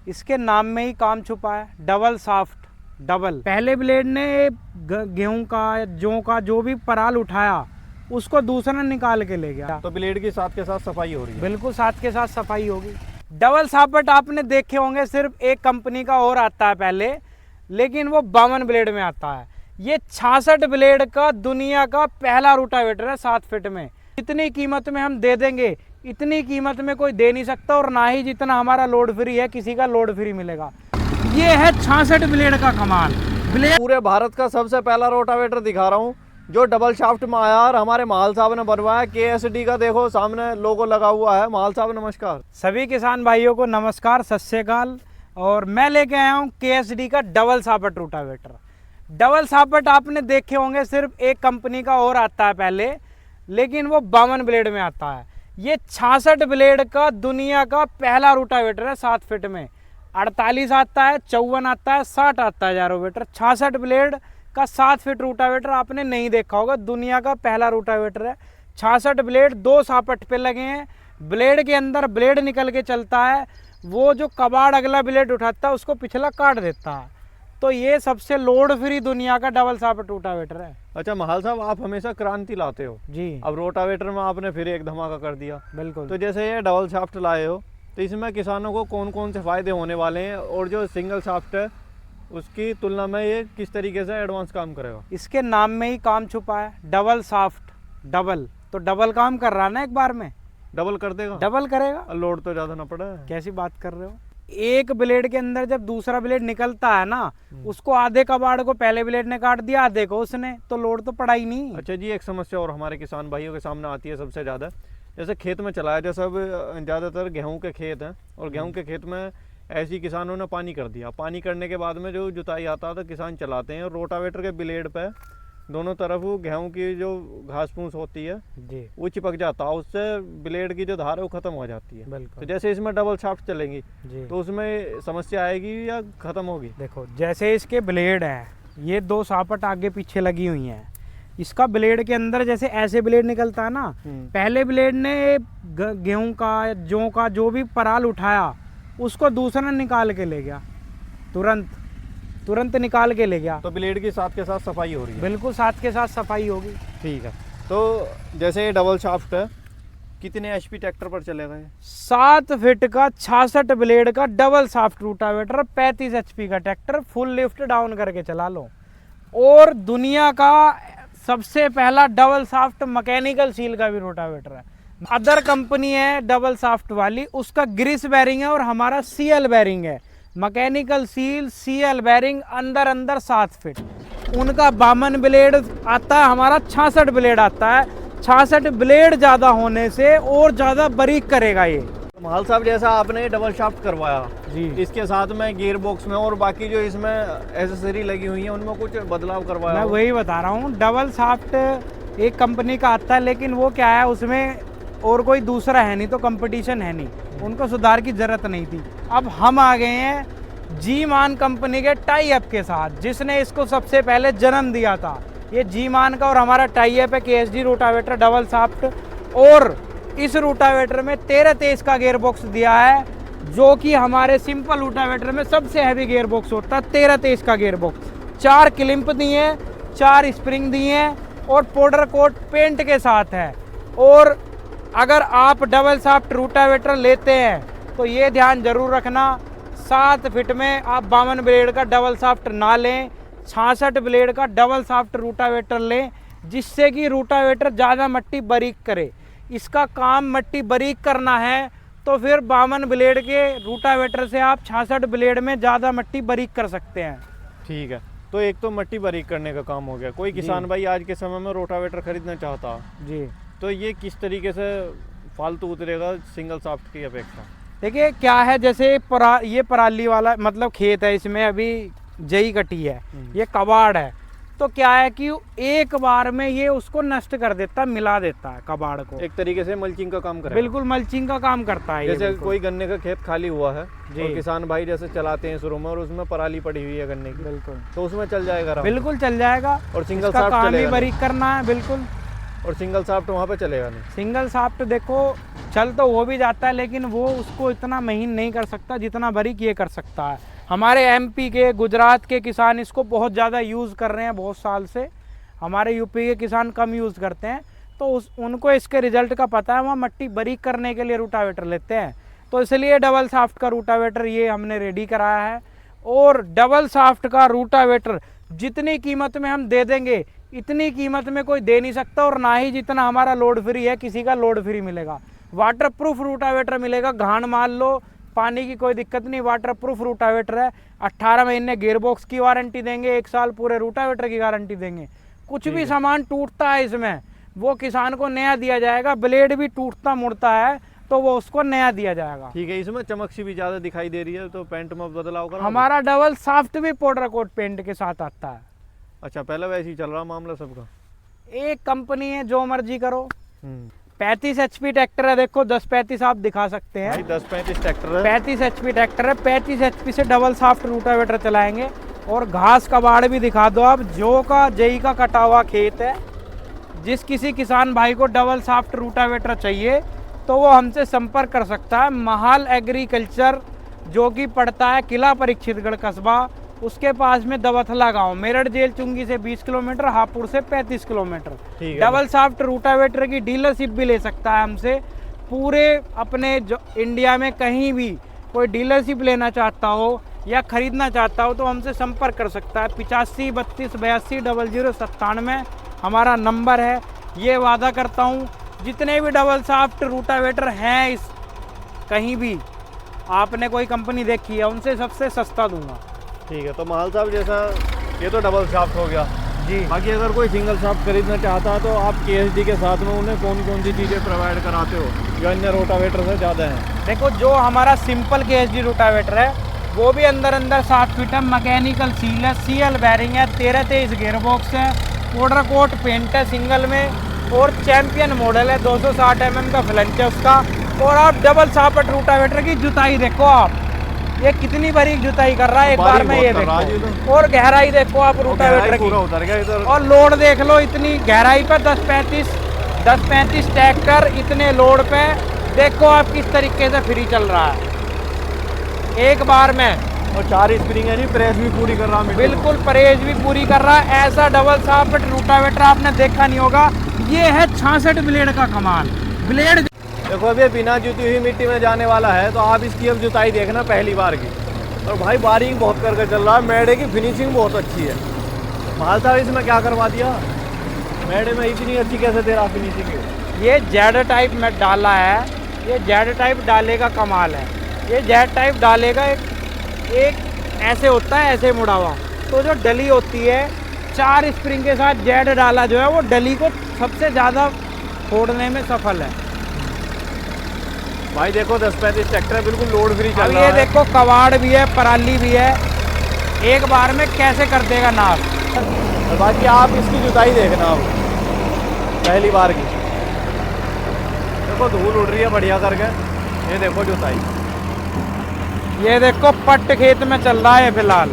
इसके नाम में ही काम छुपा है, डबल शाफ्ट। डबल पहले ब्लेड ने गेहूं का जौ का जो भी पराल उठाया उसको दूसरा निकाल के ले गया। तो ब्लेड की साथ के साथ सफाई हो रही है। बिल्कुल साथ के साथ सफाई होगी। डबल शाफ्ट आपने देखे होंगे, सिर्फ एक कंपनी का और आता है पहले, लेकिन वो 52 ब्लेड में आता है। ये 66 ब्लेड का दुनिया का पहला रोटावेटर है 7 फीट में। इतनी कीमत में हम दे देंगे, इतनी कीमत में कोई दे नहीं सकता, और ना ही जितना हमारा लोड फ्री है किसी का लोड फ्री मिलेगा। ये है 66 ब्लेड का कमाल। पूरे भारत का सबसे पहला रोटावेटर दिखा रहा हूँ जो डबल शाफ्ट में आया और हमारे महाल साहब ने बनवाया। KSD का देखो सामने लोगो लगा हुआ है। महाल साहब नमस्कार। सभी किसान भाइयों को नमस्कार, सत श्री अकाल। और मैं लेके आया हूँ KSD का double shaft rotavator. Double shaft आपने देखे होंगे, सिर्फ एक कंपनी का और आता है पहले, लेकिन वो 52 ब्लेड में आता है। ये 66 ब्लेड का दुनिया का पहला रोटावेटर है 7 फीट में। 48 आता है, 54 आता है, 60 आता है जारोवेटर। 66 ब्लेड का 7 फीट रोटावेटर आपने नहीं देखा होगा, दुनिया का पहला रोटावेटर है। 66 ब्लेड 2 शाफ्ट पे लगे हैं। ब्लेड के अंदर ब्लेड निकल के चलता है, वो जो कबाड़ अगला ब्लेड उठाता है उसको पिछला काट देता है। तो ये सबसे लोड फ्री दुनिया का डबल शाफ्ट रोटावेटर है। अच्छा महाल साहब, आप हमेशा क्रांति लाते हो जी। अब रोटावेटर में आपने फिर एक धमाका कर दिया। बिल्कुल। तो जैसे ये डबल शाफ्ट लाए हो, तो इसमें किसानों को कौन कौन से फायदे होने वाले हैं, और जो सिंगल शाफ्ट है उसकी तुलना में ये किस तरीके से एडवांस काम करेगा? इसके नाम में ही काम छुपा है, डबल शाफ्ट। डबल तो डबल काम कर रहा है ना, एक बार में डबल कर देगा। डबल करेगा। लोड तो ज्यादा ना पड़ा है। कैसी बात कर रहे हो? एक ब्लेड के अंदर जब दूसरा ब्लेड निकलता है ना, उसको आधे कबाड़ को पहले ब्लेड ने काट दिया, आधे को उसने, तो लोड तो पड़ा ही नहीं। अच्छा जी, एक समस्या और हमारे किसान भाइयों के सामने आती है सबसे ज्यादा, जैसे खेत में चलाया, जैसे अब ज्यादातर गेहूं के खेत हैं, और गेहूं के खेत में ऐसी किसानों ने पानी कर दिया। पानी करने के बाद में जो जुताई आता है तो किसान चलाते हैं, और रोटावेटर के ब्लेड पे दोनों तरफ गेहूं की जो घास फूस होती है जी, वो चिपक जाता है, उससे ब्लेड की जो धार है वो खत्म हो जाती है। बिल्कुल। तो जैसे इसमें डबल शाफ्ट चलेंगी जी, तो उसमें समस्या आएगी या खत्म होगी? देखो जैसे इसके ब्लेड हैं, ये 2 शाफ्ट आगे पीछे लगी हुई हैं। इसका ब्लेड के अंदर जैसे ऐसे ब्लेड निकलता है ना, पहले ब्लेड ने गेहूं का जौ का जो भी पराल उठाया उसको दूसरा निकाल के ले गया, तुरंत निकाल के ले गया। तो ब्लेड की साथ के साथ सफाई हो रही है। बिल्कुल साथ के साथ सफाई होगी। ठीक है। तो जैसे ये डबल शाफ्ट है, कितने HP ट्रैक्टर पर चलेगा ये? 7 फीट का 66 ब्लेड का डबल शाफ्ट रोटावेटर, 35 HP का ट्रैक्टर, फुल लिफ्ट डाउन करके चला लो। और दुनिया का सबसे पहला डबल शाफ्ट मैकेनिकल सील का भी रोटावेटर है। अदर कंपनी है डबल शाफ्ट वाली, उसका ग्रीस बैरिंग है और हमारा CL बैरिंग है। मैकेनिकल सील, CL बैरिंग, अंदर 7 फीट। उनका 52 ब्लेड आता है, हमारा 66 ब्लेड आता है। 66 ब्लेड ज्यादा होने से और ज्यादा बारीक करेगा ये। महाल साहब, जैसा आपने डबल शाफ्ट करवाया जी, इसके साथ में गियर बॉक्स में और बाकी जो इसमें एसेसरी लगी हुई है उनमें कुछ बदलाव करवाया? मैं वही बता रहा हूँ, डबल शाफ्ट एक कंपनी का आता है, लेकिन वो क्या है, उसमें और कोई दूसरा है नहीं, तो कंपटीशन है नहीं, उनको सुधार की जरूरत नहीं थी। अब हम आ गए हैं जी मान कंपनी के टाई अप के साथ, जिसने इसको सबसे पहले जन्म दिया था। ये जी मान का और हमारा टाई अप है KSD रोटावेटर डबल शाफ्ट। और इस रोटावेटर में 13-23 का गियर बॉक्स दिया है, जो कि हमारे सिंपल रोटावेटर में सबसे हैवी गियर बॉक्स होता है। 13-23 का गियर बॉक्स, 4 क्लिंप दिए, 4 स्प्रिंग दिए, और पाउडर कोट पेंट के साथ है। और अगर आप डबल शाफ्ट रोटावेटर लेते हैं तो ये ध्यान जरूर रखना, 7 फीट में आप 52 ब्लेड का डबल शाफ्ट ना लें, 66 ब्लेड का डबल शाफ्ट रोटावेटर लें, जिससे कि रोटावेटर ज़्यादा मट्टी बारीक करे। इसका काम मट्टी बारीक करना है तो फिर 52 ब्लेड के रोटावेटर से आप 66 ब्लेड में ज़्यादा मट्टी बारीक कर सकते हैं। ठीक है। तो एक तो मट्टी बारीक करने का काम हो गया। कोई किसान भाई आज के समय में रोटावेटर खरीदना चाहता जी, तो ये किस तरीके से फालतू उतरेगा सिंगल शाफ्ट की अपेक्षा? देखिए क्या है, जैसे ये पराली वाला मतलब खेत है, इसमें अभी जई कटी है, ये कबाड़ है, तो क्या है कि एक बार में ये उसको नष्ट कर देता है, मिला देता है कबाड़ को। एक तरीके से मल्चिंग का काम करेगा। बिल्कुल मल्चिंग का काम करता है। जैसे कोई गन्ने का खेत खाली हुआ है जी, तो किसान भाई जैसे चलाते हैं शुरू में, और उसमें पराली पड़ी हुई है गन्ने की, बिल्कुल तो उसमें चल जाएगा आराम से। बिल्कुल चल जाएगा। और सिंगल इसका शाफ्ट काम ही चलेगा बारीक करना है। बिल्कुल। और सिंगल शाफ्ट वहाँ पे चलेगा नहीं। सिंगल शाफ्ट देखो चल तो वो भी जाता है, लेकिन वो उसको इतना महीन नहीं कर सकता जितना बारीक ये कर सकता है। हमारे एमपी के, गुजरात के किसान इसको बहुत ज़्यादा यूज़ कर रहे हैं बहुत साल से। हमारे यूपी के किसान कम यूज़ करते हैं, तो उनको इसके रिजल्ट का पता है। वहाँ मिट्टी बारीक करने के लिए रूटावेटर लेते हैं, तो इसलिए डबल शाफ्ट का रूटावेटर ये हमने रेडी कराया है। और डबल शाफ्ट का रूटावेटर जितनी कीमत में हम दे देंगे, इतनी कीमत में कोई दे नहीं सकता, और ना ही जितना हमारा लोड फ्री है किसी का लोड फ्री मिलेगा। वाटर प्रूफ रूटावेटर मिलेगा, घाण मान लो, पानी की कोई दिक्कत नहीं, वाटर प्रूफ रूटावेटर है। 18 महीने गियरबॉक्स की वारंटी देंगे, 1 साल पूरे रूटावेटर की गारंटी देंगे। कुछ भी सामान टूटता है इसमें, वो किसान को नया दिया जाएगा। ब्लेड भी टूटता मुड़ता है तो वो उसको नया दिया जाएगा। ठीक है, इसमें चमक सी भी ज्यादा दिखाई दे रही है, तो पेंट में बदलाव करा? हमारा डबल शाफ्ट भी पाउडर कोट पेंट के साथ आता है। अच्छा, पहले वैसे ही चल रहा मामला सबका? एक कंपनी है, जो मर्जी करो। 35 HP ट्रैक्टर है, देखो 1035 आप दिखा सकते हैं। 1035 ट्रैक्टर है, 35 HP ट्रैक्टर है। 35 HP से डबल शाफ्ट रूटावेटर चलाएंगे। और घास का बाड़ भी दिखा दो आप, जो का जेई का कटा हुआ खेत है। जिस किसी किसान भाई को डबल शाफ्ट रूटावेटर चाहिए तो वो हमसे संपर्क कर सकता है। महाल एग्रीकल्चर, जो कि पड़ता है किला परीक्षितगढ़ कस्बा, उसके पास में दवथला गांव, मेरठ जेल चुंगी से 20 किलोमीटर, हापुड़ से 35 किलोमीटर। डबल शाफ्ट रूटावेटर की डीलरशिप भी ले सकता है हमसे। पूरे अपने जो इंडिया में कहीं भी कोई डीलरशिप लेना चाहता हो या खरीदना चाहता हो तो हमसे संपर्क कर सकता है। 85 32 82 00 97 हमारा नंबर है। ये वादा करता हूँ, जितने भी डबल शाफ्ट रूटावेटर हैं इस कहीं भी आपने कोई कंपनी देखी है, उनसे सबसे सस्ता दूंगा। ठीक है, तो महाल साहब जैसा ये तो डबल शाफ्ट हो गया जी। बाकी अगर कोई सिंगल शाफ्ट खरीदना चाहता है तो आप KSD के साथ में उन्हें कौन कौन सी चीज़ें प्रोवाइड कराते हो जो अन्य रोटावेटर से ज़्यादा है? देखो, जो हमारा सिंपल KSD रोटावेटर है वो भी अंदर 7 फीट है, मैकेनिकल सील है, CL बैरिंग है, 13-23 गियरबॉक्स है, पाउडर कोट पेंट है सिंगल में, और चैंपियन मॉडल है, 260 mm का फ्लंच है उसका। और आप डबल शाफ्ट रूटावेटर की जुताई देखो, आप ये कितनी बारीक जुताई कर रहा है एक बार में, ये देखो। और गहराई देखो आप रूटावेटर की, और लोड देख लो, इतनी गहराई पे 10-35 ट्रैक्टर इतने लोड पे देखो आप किस तरीके से फ्री चल रहा है एक बार में। और 4 स्प्रिंग है जी, प्रेस भी पूरी कर रहा है, बिल्कुल प्रेस भी पूरी कर रहा है। ऐसा डबल शाफ्ट रूटावेटर आपने देखा नहीं होगा। ये है 66 ब्लेड का कमाल। ब्लेड देखो, अभी बिना जुती हुई मिट्टी में जाने वाला है, तो आप इसकी अब जुताई देखना पहली बार की। और भाई बारिंग बहुत करके चल रहा है, मेढ़े की फिनिशिंग बहुत अच्छी है। महाल साहब इसमें क्या करवा दिया? मेढ़े में इतनी अच्छी कैसे दे रहा फिनिशिंग है? ये जेड टाइप में डाला है, ये जेड टाइप डाले का कमाल है। ये जेड टाइप डालेगा एक ऐसे होता है, ऐसे मुड़ा हुआ, तो जो डली होती है 4 स्प्रिंग के साथ जेड डाला जो है वो डली को सबसे ज़्यादा फोड़ने में सफल है। भाई देखो 10-35 ट्रैक्टर बिल्कुल लोड फ्री चल रहा है। ये देखो कवाड़ भी है, पराली भी है, एक बार में कैसे कर देगा नाप। और बाकी आप इसकी जुताई देखना अब पहली बार की। देखो धूल उड़ रही है बढ़िया करके, ये देखो जुताई। ये देखो पट्ट खेत में चल रहा है फिलहाल,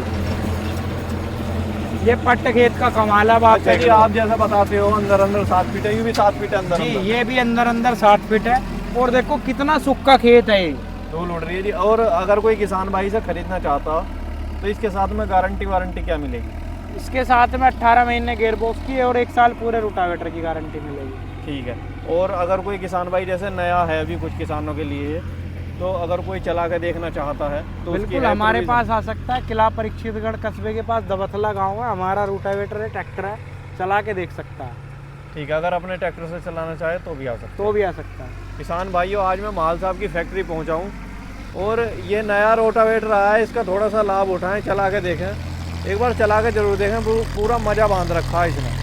ये पट्ट खेत का कमाल है। बात चलिए, आप जैसा बताते हो अंदर 7 फीट है, ये भी 7 फीट अंदर जी, ये भी अंदर 7 फीट है। और देखो कितना सूखा खेत है, ये धूल उड़ रही है जी। और अगर कोई किसान भाई से खरीदना चाहता तो इसके साथ में गारंटी वारंटी क्या मिलेगी? इसके साथ में 18 महीने गियरबॉक्स की और 1 साल पूरे रूटावेटर की गारंटी मिलेगी। ठीक है। और अगर कोई किसान भाई जैसे नया है अभी कुछ किसानों के लिए, तो अगर कोई चला के देखना चाहता है तो बिल्कुल हमारे पास आ सकता है। किला परीक्षितगढ़ कस्बे के पास दवथला गांव है, हमारा रूटावेटर है, ट्रैक्टर है, चला के देख सकता है। ठीक है, अगर अपने ट्रैक्टर से चलाना चाहे तो भी आ सकता है। किसान भाइयों, आज मैं महाल साहब की फैक्ट्री पहुंचा हूं और ये नया रोटावेटर आया है, इसका थोड़ा सा लाभ उठाएं, चला के देखें, एक बार चला के जरूर देखें, पूरा मज़ा बांध रखा है इसने।